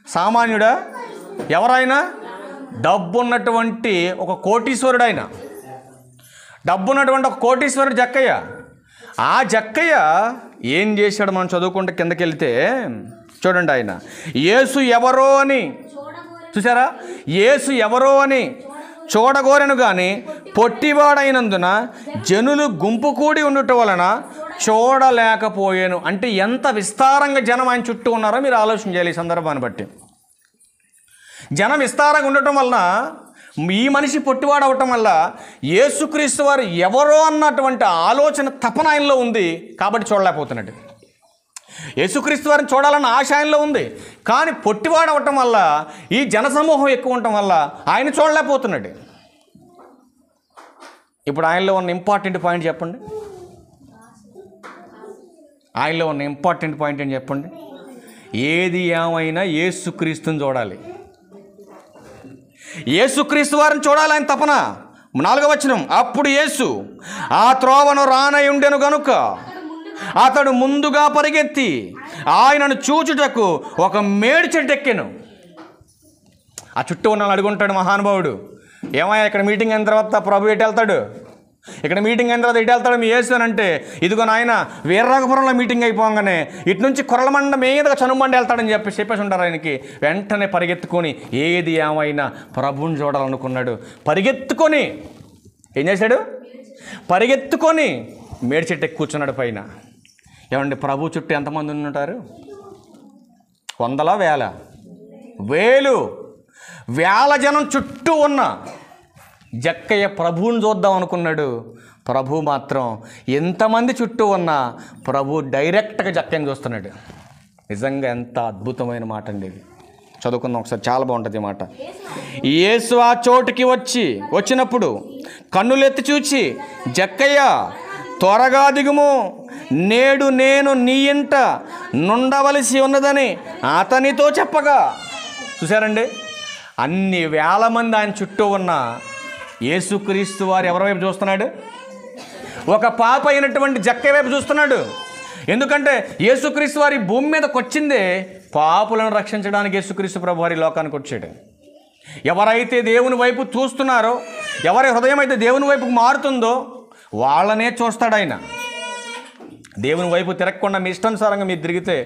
సామాన్యుడా? ఎవరైనా డబ్బు ఉన్నటువంటి ఒక కోటీశ్వరుడు. ఆయన డబ్బు ఉన్నటువంటి ఒక కోటీశ్వరుడు జక్కయ్య. ఆ జక్కయ్య ఏం చేశాడు మనం చదువుకుంటే కిందకి వెళ్తే చూడండి. ఆయన యేసు ఎవరో అని చూసారా? యేసు ఎవరో అని చూడగోరెను కానీ పొట్టివాడైనందున జనులు గుంపు కూడి ఉండటం వలన చూడలేకపోయాను. అంటే ఎంత విస్తారంగా జనం ఆయన చుట్టూ ఉన్నారో మీరు ఆలోచన చేయాలి. ఈ సందర్భాన్ని బట్టి జనం విస్తారంగా ఉండటం వలన, ఈ మనిషి పొట్టివాడు అవటం వల్ల యేసుక్రీస్తు వారు ఎవరో అన్నటువంటి ఆలోచన తపన ఆయనలో ఉంది కాబట్టి చూడలేకపోతున్నాడు. యేసుక్రీస్తు వారిని చూడాలన్న ఆశ ఆయనలో ఉంది, కానీ పొట్టివాడు అవటం వల్ల, ఈ జనసమూహం ఎక్కువ ఉండటం వల్ల ఆయన చూడలేకపోతున్నాడు. ఇప్పుడు ఆయనలో ఉన్న ఇంపార్టెంట్ పాయింట్ చెప్పండి. ఆయనలో ఉన్న ఇంపార్టెంట్ పాయింట్ ఏంటి చెప్పండి? ఏది ఏమైనా యేసుక్రీస్తుని చూడాలి. యేసుక్రీస్తు వారిని చూడాలి ఆయన తపన. 4వ వచనం, అప్పుడు యేసు ఆ త్రోవను రానై ఉండెను గనుక అతడు ముందుగా పరిగెత్తి ఆయనను చూచుటకు ఒక మేడి చెట్టు ఎక్కెను. ఆ చుట్టూ ఉన్న అడుగుంటాడు మహానుభావుడు, ఏమయ్యా ఇక్కడ మీటింగ్ అయిన తర్వాత ప్రభు ఎటు వెళ్తాడు? ఇక్కడ మీటింగ్ అయిన తర్వాత ఎటు వెళ్తాడు మీ యేసు అని అంటే, ఇదిగో నాయన వీర్రాఘపురంలో మీటింగ్ అయిపోగానే ఇటు నుంచి కొరలమండ మీదగా చనుమండ వెళ్తాడని చెప్పేసి ఉంటారు ఆయనకి. వెంటనే పరిగెత్తుకొని ఏది ఏమైనా ప్రభువుని చూడాలనుకున్నాడు. పరిగెత్తుకొని ఏం చేశాడు? పరిగెత్తుకొని మేడి చెట్టు ఎక్కి కూర్చున్నాడు పైన. ఏమండి, ప్రభు చుట్టూ ఎంతమంది ఉంటారు? వందల వేల జనం చుట్టూ ఉన్న జక్కయ్య ప్రభువుని చూద్దాం అనుకున్నాడు. ప్రభు మాత్రం ఎంతమంది చుట్టూ ఉన్నా ప్రభు డైరెక్ట్గా జక్కయ్యని చూస్తున్నాడు. నిజంగా ఎంత అద్భుతమైన మాట అండి ఇది. చదువుకుందాం ఒకసారి, చాలా బాగుంటుంది ఈ మాట. యేసు ఆ చోటుకి వచ్చినప్పుడు కన్నులెత్తి చూచి, జక్కయ్య త్వరగా దిగుము, నేడు నేను నీ ఇంట నుండవలసి ఉన్నదని అతనితో చెప్పగా. చూశారండి, అన్ని వేల మంది ఆయన చుట్టూ ఉన్న యేసుక్రీస్తు వారు ఎవరి వైపు చూస్తున్నాడు? ఒక పాప అయినటువంటి జక్కయ్య వైపు చూస్తున్నాడు. ఎందుకంటే యేసుక్రీస్తు వారి భూమి మీదకి వచ్చిందే పాపులను రక్షించడానికి. యేసుక్రీస్తు ప్రభు వారి లోకానికి వచ్చాడు. ఎవరైతే దేవుని వైపు చూస్తున్నారో, ఎవరి హృదయం అయితే దేవుని వైపుకు మారుతుందో వాళ్ళనే చూస్తాడు ఆయన. దేవుని వైపు తిరగకుండా మీ ఇష్టానుసారంగా మీరు తిరిగితే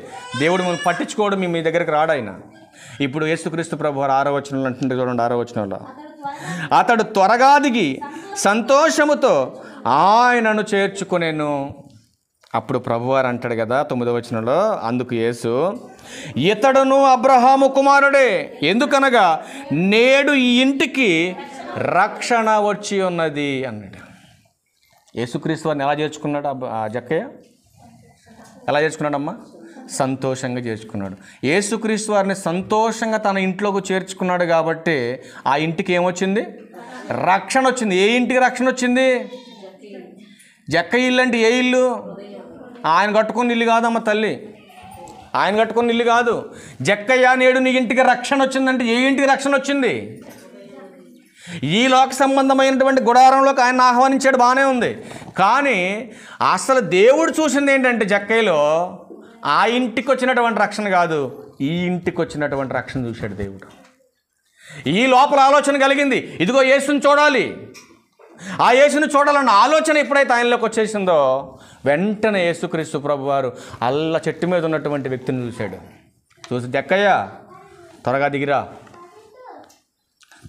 దేవుడు మిమ్మల్ని పట్టించుకోవడం, మీ దగ్గరికి రాడు ఆయన. ఇప్పుడు యేసుక్రీస్తు ప్రభు వారు 6వ వచనంలో అంటుంటే చూడండి, 6వ వచనంలో, అతడు త్వరగా దిగి సంతోషముతో ఆయనను చేర్చుకునేను. అప్పుడు ప్రభువారు అంటాడు కదా 9వ వచనంలో, అందుకు యేసు, ఇతడును అబ్రహాము కుమారుడే, ఎందుకనగా నేడు ఈ ఇంటికి రక్షణ వచ్చి ఉన్నది అన్నాడు. యేసుక్రీస్తు వారిని ఎలా చేర్చుకున్నాడు ఆ జక్కయ్య? ఎలా చేర్చుకున్నాడమ్మా? సంతోషంగా చేర్చుకున్నాడు. యేసుక్రీస్తు వారిని సంతోషంగా తన ఇంట్లోకి చేర్చుకున్నాడు కాబట్టి ఆ ఇంటికి ఏమొచ్చింది? రక్షణ వచ్చింది. ఏ ఇంటికి రక్షణ వచ్చింది? జక్కయ్య ఇల్లు అంటే ఏ ఇల్లు? ఆయన కట్టుకున్న ఇల్లు కాదమ్మ తల్లి, ఆయన కట్టుకున్న ఇల్లు కాదు. జక్కయ్య నేడు నీ ఇంటికి రక్షణ వచ్చిందంటే ఏ ఇంటికి రక్షణ వచ్చింది? ఈ లోక సంబంధమైనటువంటి గుడారంలోకి ఆయన ఆహ్వానించాడు, బాగానే ఉంది. కానీ అసలు దేవుడు చూసింది ఏంటంటే జక్కయ్యలో ఆ ఇంటికి వచ్చినటువంటి రక్షణ కాదు, ఈ ఇంటికి వచ్చినటువంటి రక్షణ చూశాడు దేవుడు. ఈ లోపల ఆలోచన కలిగింది, ఇదిగో యేసుని చూడాలి, ఆ యేసుని చూడాలన్న ఆలోచన ఎప్పుడైతే ఆయనలోకి వచ్చేసిందో వెంటనే యేసుక్రీస్తు ప్రభువారు అల్ల చెట్టు మీద ఉన్నటువంటి వ్యక్తిని చూశాడు. చూసి, జక్కయ్య త్వరగా దిగిరా,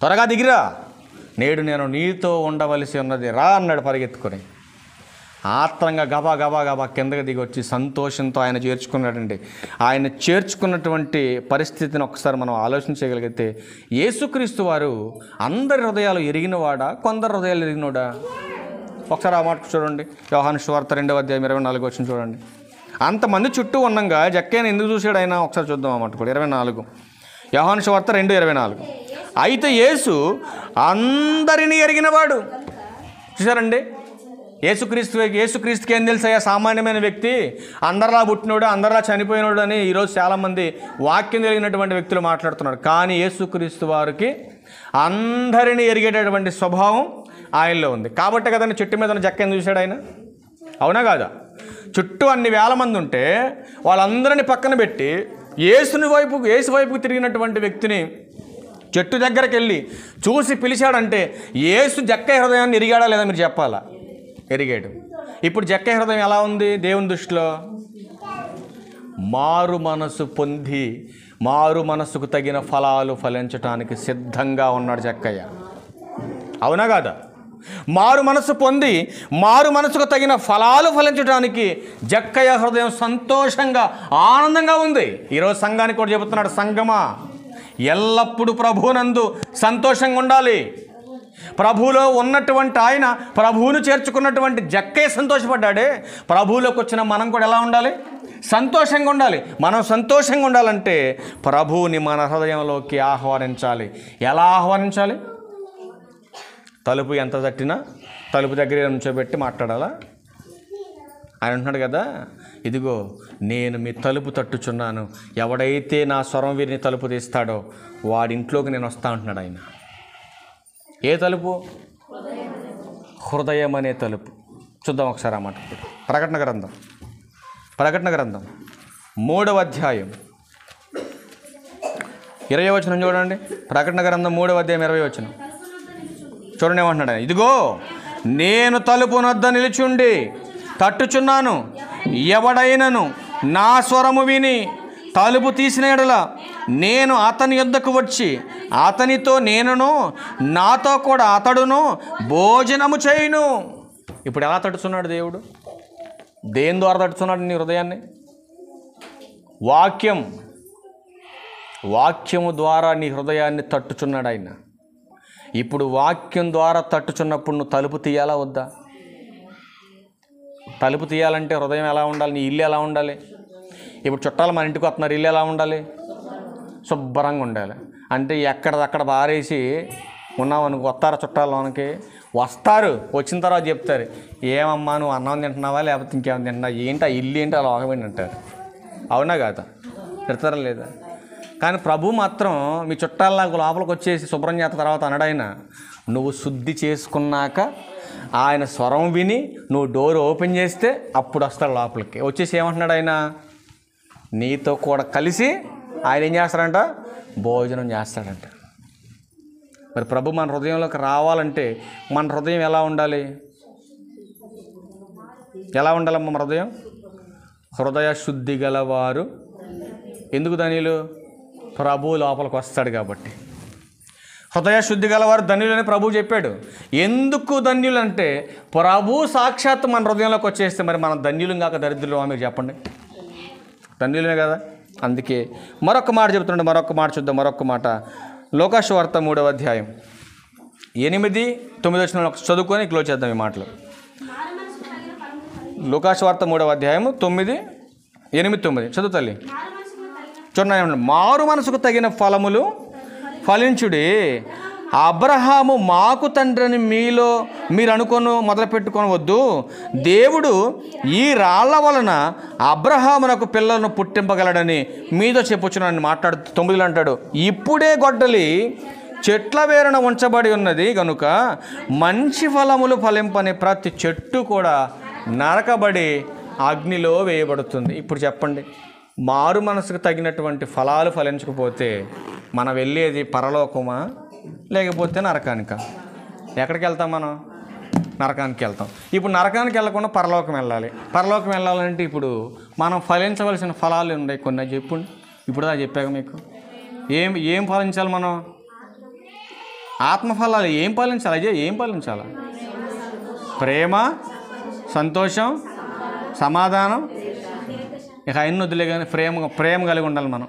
త్వరగా దిగిరా, నేడు నేను నీతో ఉండవలసి ఉన్నది రా అన్నాడు పరిగెత్తుకొని. ఆత్రంగా గబా గబా గబా కిందకి దిగి వచ్చి సంతోషంతో ఆయన చేర్చుకున్నాడండి. ఆయన చేర్చుకున్నటువంటి పరిస్థితిని ఒకసారి మనం ఆలోచించగలిగితే యేసుక్రీస్తు వారు అందరి హృదయాలు ఎరిగినవాడా, కొందరు హృదయాలు ఎరిగినోడా? ఒకసారి ఆ మాట చూడండి, యోహాను సువార్త 2వ అధ్యాయం 24 వచనం చూడండి. అంతమంది చుట్టూ ఉండగా జక్కయ్యను ఎందుకు చూశాడు ఆయన? ఒకసారి చూద్దాం ఆ మాట కూడా. 24 యోహాను సువార్త 2:24. అయితే యేసు అందరినీ ఎరిగినవాడు. చూసారండి, యేసుక్రీస్తుకి ఏం తెలుసయ్యా? సామాన్యమైన వ్యక్తి, అందరిలా పుట్టినోడు, అందరిలా చనిపోయినోడు అని ఈరోజు చాలామంది వాక్యం తెలిగినటువంటి వ్యక్తులు మాట్లాడుతున్నారు. కానీ యేసుక్రీస్తు వారికి అందరినీ ఎరిగేటటువంటి స్వభావం ఆయనలో ఉంది. కాబట్టి కదండి చెట్టు మీద జక్కని చూశాడు ఆయన, అవునా కాదా? చుట్టూ అన్ని వేల మంది ఉంటే వాళ్ళందరినీ పక్కన పెట్టి యేసు వైపుకు తిరిగినటువంటి వ్యక్తిని చెట్టు దగ్గరికి వెళ్ళి చూసి పిలిచాడంటే యేసు జక్కయ్య హృదయాన్ని ఎరిగాడా లేదా మీరు చెప్పాలా? ఎరిగాడు. ఇప్పుడు జక్కయ్య హృదయం ఎలా ఉంది దేవుని దృష్టిలో? మారు మనసు పొంది మారు మనసుకు తగిన ఫలాలు ఫలించటానికి సిద్ధంగా ఉన్నాడు జక్కయ్య, అవునా కాదా? మారు మనసు పొంది మారు మనసుకు తగిన ఫలాలు ఫలించడానికి జక్కయ్య హృదయం సంతోషంగా ఆనందంగా ఉంది. ఈరోజు సంఘానికి కూడా చెబుతున్నాడు, సంఘమా ఎల్లప్పుడూ ప్రభువునందు సంతోషంగా ఉండాలి. ప్రభువులో ఉన్నటువంటి ఆయన, ప్రభువును చేర్చుకున్నటువంటి జక్కయ్య సంతోషపడ్డాడే, ప్రభువులోకి వచ్చిన మనం కూడా ఎలా ఉండాలి? సంతోషంగా ఉండాలి. మనం సంతోషంగా ఉండాలంటే ప్రభువుని మన హృదయంలోకి ఆహ్వానించాలి. ఎలా ఆహ్వానించాలి? తలుపు ఎంత తట్టినా తలుపు దగ్గర నుంచోబెట్టి మాట్లాడాలా? ఆయన అంటున్నాడు కదా, ఇదిగో నేను మీ తలుపు తట్టుచున్నాను, ఎవడైతే నా స్వరం విని తలుపు తీస్తాడో వాడింట్లోకి నేను వస్తా అంటున్నాడు ఆయన. ఏ తలుపు? హృదయం అనే తలుపు. చూద్దాం ఒకసారి ఆ మాట. ప్రకటన గ్రంథం 3వ అధ్యాయం 20వ వచనం చూడండి. ప్రకటన గ్రంథం 3వ అధ్యాయం 20వ వచనం చూడండి, ఏమంటున్నాడు ఆయన? ఇదిగో నేను తలుపు నొద్ద నిలుచుండి తట్టుచున్నాను, ఎవడైనను నా స్వరము విని తలుపు తీసిన యెడల నేను అతని యొద్దకు వచ్చి అతనితో నేనును నాతో కూడా అతడును భోజనము చేయును. ఇప్పుడు ఎలా తట్టుచున్నాడు దేవుడు? దేని ద్వారా తట్టుచున్నాడు నీ హృదయాన్ని? వాక్యము ద్వారా నీ హృదయాన్ని తట్టుచున్నాడు ఆయన. ఇప్పుడు వాక్యం ద్వారా తట్టుచున్నప్పుడు నువ్వు తలుపు తీయాలా వద్దా? తలుపు తీయాలంటే హృదయం ఎలా ఉండాలి? నీ ఇల్లు ఎలా ఉండాలి? ఇప్పుడు చుట్టాలు మన ఇంటికి వస్తున్నారు, ఇల్లు ఎలా ఉండాలి? శుభ్రంగా ఉండాలి. అంటే ఎక్కడదక్కడ బారేసి ఉన్నామనుకో, వస్తారా చుట్టాలు? మనకి వస్తారు, వచ్చిన తర్వాత చెప్తారు, ఏమమ్మా నువ్వు అన్నం తింటున్నావా లేకపోతే ఇంకేమైనా తింటున్నావా, ఏంటి ఆ ఇల్లు ఏంటి అలా ఒకమైంది అంటారు, అవునా కాదా? పెడతారా లేదా? కానీ ప్రభు మాత్రం మీ చుట్టాలకు లోపలికి వచ్చేసి శుభ్రం చేత తర్వాత అనడైనా, నువ్వు శుద్ధి చేసుకున్నాక ఆయన స్వరం విని నువ్వు డోర్ ఓపెన్ చేస్తే అప్పుడు వస్తాడు లోపలికి. వచ్చేసి ఏమంటున్నాడు ఆయన? నీతో కూడా కలిసి ఆయన ఏం చేస్తాడంట? భోజనం చేస్తాడంట. మరి ప్రభు మన హృదయంలోకి రావాలంటే మన హృదయం ఎలా ఉండాలి? ఎలా ఉండాలమ్మ మన హృదయం? హృదయ శుద్ధి గలవారు. ఎందుకు ధన్యులు? ప్రభు లోపలికి వస్తాడు కాబట్టి. హృదయ శుద్ధి గలవారు ధన్యులని ప్రభు చెప్పాడు. ఎందుకు ధన్యులు అంటే ప్రభు సాక్షాత్ మన హృదయంలోకి వచ్చేస్తే మరి మనం ధన్యులం కాక దరిద్రులు మీరు చెప్పండి? ధన్యులమే కదా. అందుకే మరొక మాట చెబుతుండే, మరొక మాట చూద్దాం. మరొక మాట లూకాసు వార్త 3వ అధ్యాయం 8-9 వచనాలు చదువుకొని క్లోజ్ చేద్దాం ఈ మాటలు. లూకాసు వార్త 3వ అధ్యాయం 9-8-9 చదువు తల్లి. చూడండి, మారు మనసుకు తగిన ఫలములు ఫలించుడి, అబ్రహాము మాకు తండ్రిని మీరు మొదలుపెట్టుకొనవద్దు. దేవుడు ఈ రాళ్ల వలన అబ్రహామునకు పిల్లలను పుట్టింపగలడని మీతో చెప్పుచున్నాను మాట్లాడుతూ 9 అంటాడు, ఇప్పుడే గొడ్డలి చెట్ల వేరున ఉంచబడి ఉన్నది గనుక మంచి ఫలములు ఫలింపని ప్రతి చెట్టు కూడా నరకబడి అగ్నిలో వేయబడుతుంది. ఇప్పుడు చెప్పండి, మారు మనసుకు తగినటువంటి ఫలాలు ఫలించకపోతే మనం వెళ్ళేది పరలోకమా లేకపోతే నరకానికా? ఎక్కడికి వెళ్తాం మనం? నరకానికి వెళ్తాం. ఇప్పుడు నరకానికి వెళ్ళకుండా పరలోకం వెళ్ళాలి. పరలోకం వెళ్ళాలంటే ఇప్పుడు మనం ఫలించవలసిన ఫలాలు ఉన్నాయి కొన్ని, చెప్పండి. ఇప్పుడు అది చెప్పాక మీకు ఏం ఫలించాలి మనం? ఆత్మఫలాలు ఏం ఫలించాలి? అదే ఏం ఫలించాలి? ప్రేమ, సంతోషం, సమాధానం, ఇక అన్ని వద్దులే కానీ ప్రేమ కలిగి ఉండాలి. మనం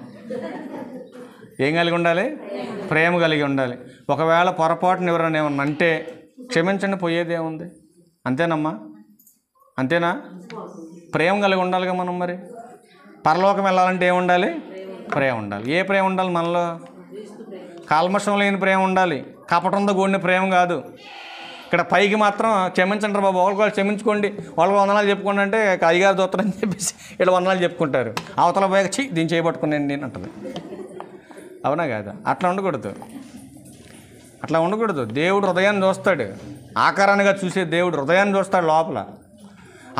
ఏం కలిగి ఉండాలి? ప్రేమ కలిగి ఉండాలి. ఒకవేళ పొరపాటున ఎవరైనా ఏమన్నా అంటే క్షమించండి, పోయేదేముంది? అంతేనమ్మా, అంతేనా? ప్రేమ కలిగి ఉండాలిగా మనం. మరి పరలోకం వెళ్ళాలంటే ఏముండాలి? ప్రేమ ఉండాలి. ఏ ప్రేమ ఉండాలి మనలో? కల్మషం లేని ప్రేమ ఉండాలి, కపటంతో కూడిన ప్రేమ కాదు. ఇక్కడ పైకి మాత్రం క్షమించండి బాబు, ఒకళ్ళు క్షమించుకోండి, వాళ్ళకి వందనాలు చెప్పుకోండి అంటే అయ్యగారు దోత్తరని చెప్పేసి వీళ్ళు వందనాలు చెప్పుకుంటారు. అవతల పోయాక దీన్ని చేయబట్టుకున్నాను నేను అంటుంది. అవునా కాదా? అట్లా ఉండకూడదు. దేవుడు హృదయాన్ని చూస్తాడు. ఆకారాన్నిగా చూసే దేవుడు హృదయాన్ని చూస్తాడు లోపల.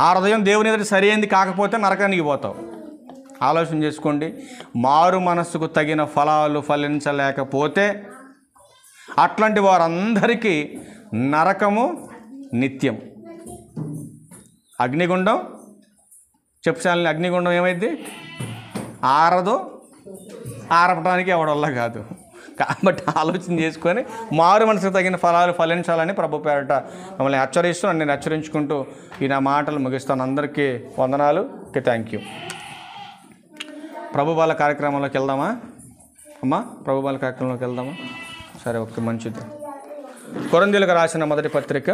ఆ హృదయం దేవుని ఎదుట సరి అయింది కాకపోతే నరకానికి పోతావు. ఆలోచన చేసుకోండి. మారు మనస్సుకు తగిన ఫలాలు ఫలించలేకపోతే అట్లాంటి వారందరికీ నరకము నిత్యం. అగ్నిగుండం చెప్పుచాలని, అగ్నిగుండం ఏమైంది? ఆరపడానికి ఎవడల్లా కాదు. కాబట్టి ఆలోచన చేసుకొని మారు మనసుకు తగిన ఫలాలు ఫలించాలని ప్రభు పేరట మమ్మల్ని హెచ్చరిస్తూ నేను హెచ్చరించుకుంటూ ఈ నా మాటలు ముగిస్తాను. అందరికీ వందనాలు. Thank you. ప్రభుబాల కార్యక్రమంలోకి వెళ్దామా అమ్మా? ప్రభుబాల కార్యక్రమంలోకి వెళ్దామా? సరే, ఓకే, మంచిది. కొరింథీయులకు రాసిన మొదటి పత్రిక